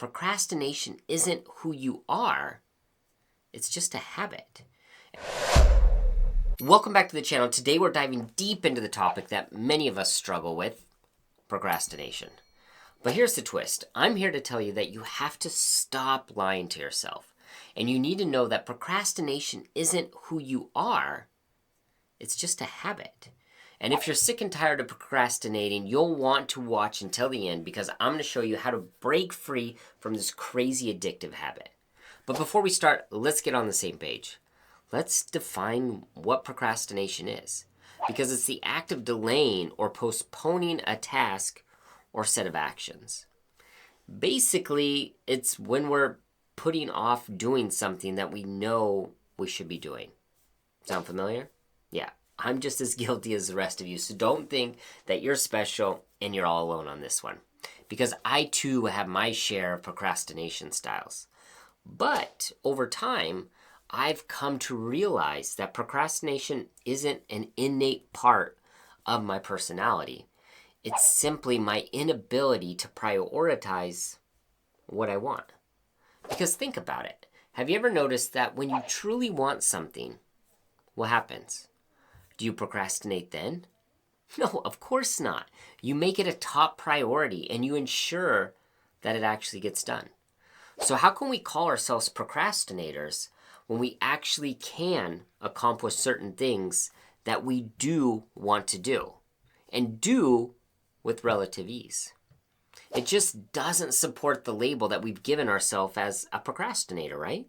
procrastination isn't who you are, it's just a habit. Welcome back to the channel. Today we're diving deep into the topic that many of us struggle with, procrastination. But here's the twist. I'm here to tell you that you have to stop lying to yourself. And you need to know that procrastination isn't who you are, it's just a habit. And if you're sick and tired of procrastinating, you'll want to watch until the end because I'm going to show you how to break free from this crazy addictive habit. But before we start, let's get on the same page. Let's define what procrastination is, because it's the act of delaying or postponing a task or set of actions. Basically, it's when we're putting off doing something that we know we should be doing. Sound familiar? Yeah, I'm just as guilty as the rest of you, so don't think that you're special and you're all alone on this one, because I too have my share of procrastination styles. But over time, I've come to realize that procrastination isn't an innate part of my personality. It's simply my inability to prioritize what I want. Because think about it. Have you ever noticed that when you truly want something, what happens? Do you procrastinate then? No, of course not. You make it a top priority and you ensure that it actually gets done. So how can we call ourselves procrastinators when we actually can accomplish certain things that we do want to do and do with relative ease? It just doesn't support the label that we've given ourselves as a procrastinator, right?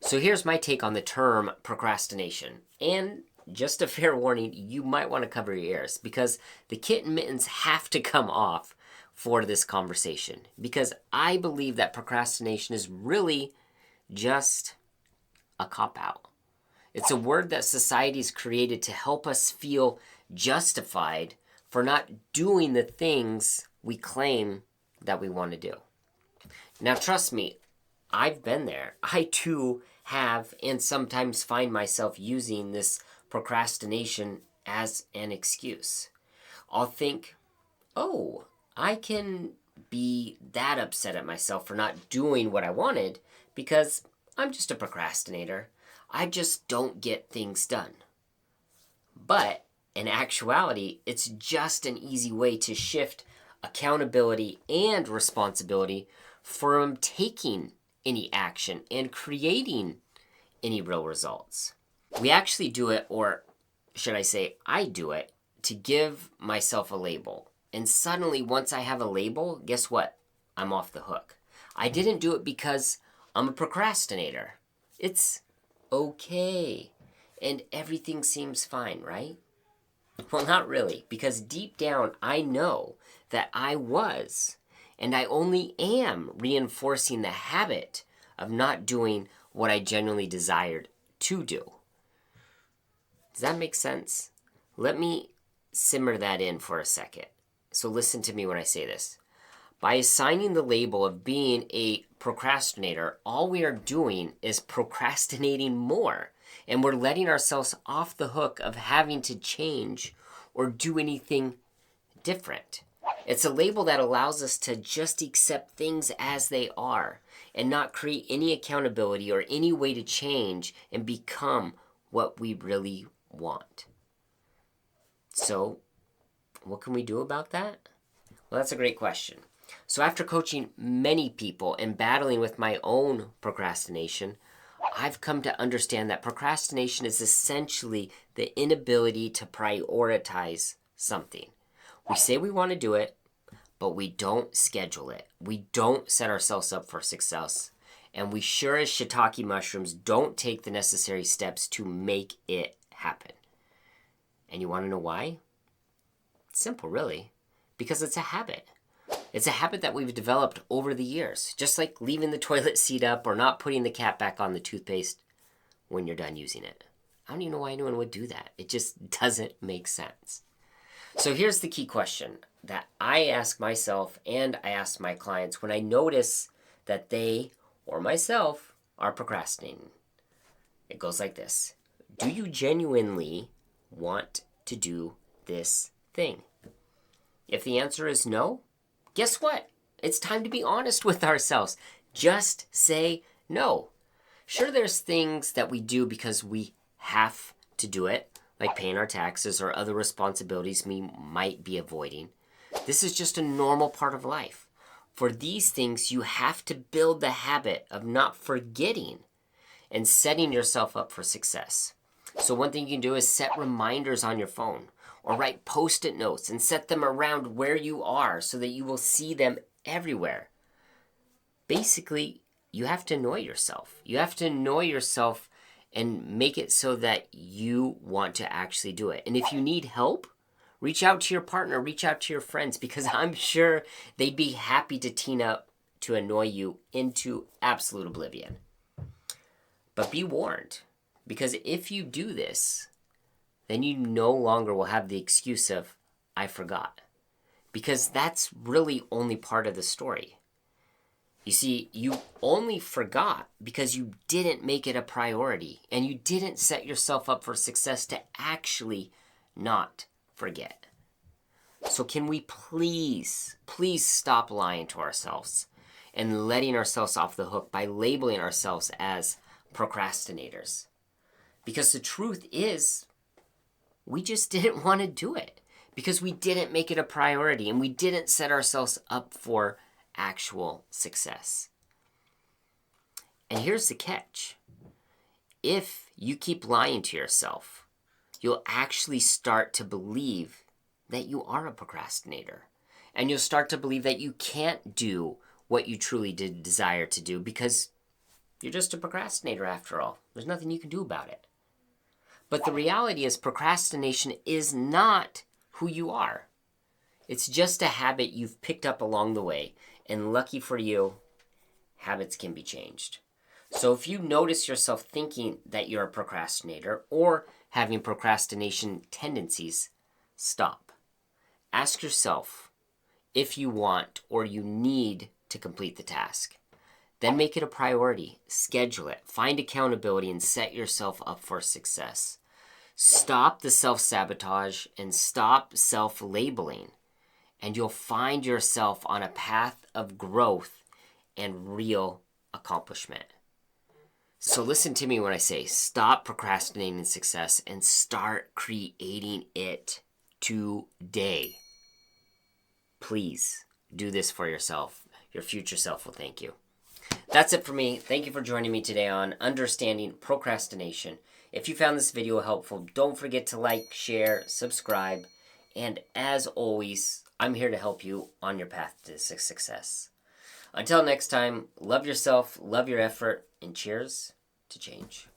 So here's my take on the term procrastination. And just a fair warning, you might want to cover your ears because the kitten mittens have to come off for this conversation, because I believe that procrastination is really just a cop-out. It's a word that society's created to help us feel justified for not doing the things we claim that we want to do. Now, trust me, I've been there. I too have and sometimes find myself using this procrastination as an excuse. I'll think, oh, I can be that upset at myself for not doing what I wanted because I'm just a procrastinator. I just don't get things done. But in actuality, it's just an easy way to shift accountability and responsibility from taking any action and creating any real results. We actually do it, or should I say, I do it, to give myself a label. And suddenly, once I have a label, guess what? I'm off the hook. I didn't do it because I'm a procrastinator. It's okay. And everything seems fine, right? Well, not really, because deep down, I know that I was, and I only am reinforcing the habit of not doing what I genuinely desired to do. Does that make sense? Let me simmer that in for a second. So listen to me when I say this. By assigning the label of being a procrastinator, all we are doing is procrastinating more. And we're letting ourselves off the hook of having to change or do anything different. It's a label that allows us to just accept things as they are and not create any accountability or any way to change and become what we really want. So, what can we do about that? Well, that's a great question. So after coaching many people and battling with my own procrastination, I've come to understand that procrastination is essentially the inability to prioritize something. We say we want to do it, but we don't schedule it. We don't set ourselves up for success. And we sure as shiitake mushrooms don't take the necessary steps to make it happen. And you want to know why? It's simple, really. Because it's a habit. It's a habit that we've developed over the years. Just like leaving the toilet seat up or not putting the cap back on the toothpaste when you're done using it. I don't even know why anyone would do that. It just doesn't make sense. So here's the key question that I ask myself and I ask my clients when I notice that they or myself are procrastinating. It goes like this. Do you genuinely want to do this thing? If the answer is no, guess what? It's time to be honest with ourselves. Just say no. Sure, there's things that we do because we have to do it, like paying our taxes or other responsibilities we might be avoiding. This is just a normal part of life. For these things, you have to build the habit of not forgetting and setting yourself up for success. So one thing you can do is set reminders on your phone or write post-it notes and set them around where you are so that you will see them everywhere. Basically, you have to annoy yourself. You have to annoy yourself and make it so that you want to actually do it. And if you need help, reach out to your partner, reach out to your friends, because I'm sure they'd be happy to team up to annoy you into absolute oblivion. But be warned, because if you do this, then you no longer will have the excuse of, I forgot. Because that's really only part of the story. You see, you only forgot because you didn't make it a priority and you didn't set yourself up for success to actually not forget. So can we please stop lying to ourselves and letting ourselves off the hook by labeling ourselves as procrastinators? Because the truth is, we just didn't want to do it because we didn't make it a priority and we didn't set ourselves up for actual success. And here's the catch. If you keep lying to yourself, you'll actually start to believe that you are a procrastinator. And you'll start to believe that you can't do what you truly did desire to do because you're just a procrastinator after all. There's nothing you can do about it. But the reality is procrastination is not who you are. It's just a habit you've picked up along the way. And lucky for you, habits can be changed. So if you notice yourself thinking that you're a procrastinator or having procrastination tendencies, stop. Ask yourself if you want or you need to complete the task. Then make it a priority. Schedule it. Find accountability and set yourself up for success. Stop the self-sabotage and stop self-labeling. And you'll find yourself on a path of growth and real accomplishment. So listen to me when I say stop procrastinating success and start creating it today. Please do this for yourself. Your future self will thank you. That's it for me. Thank you for joining me today on Understanding Procrastination. If you found this video helpful, don't forget to like, share, subscribe, and as always, I'm here to help you on your path to success. Until next time, love yourself, love your effort, and cheers to change.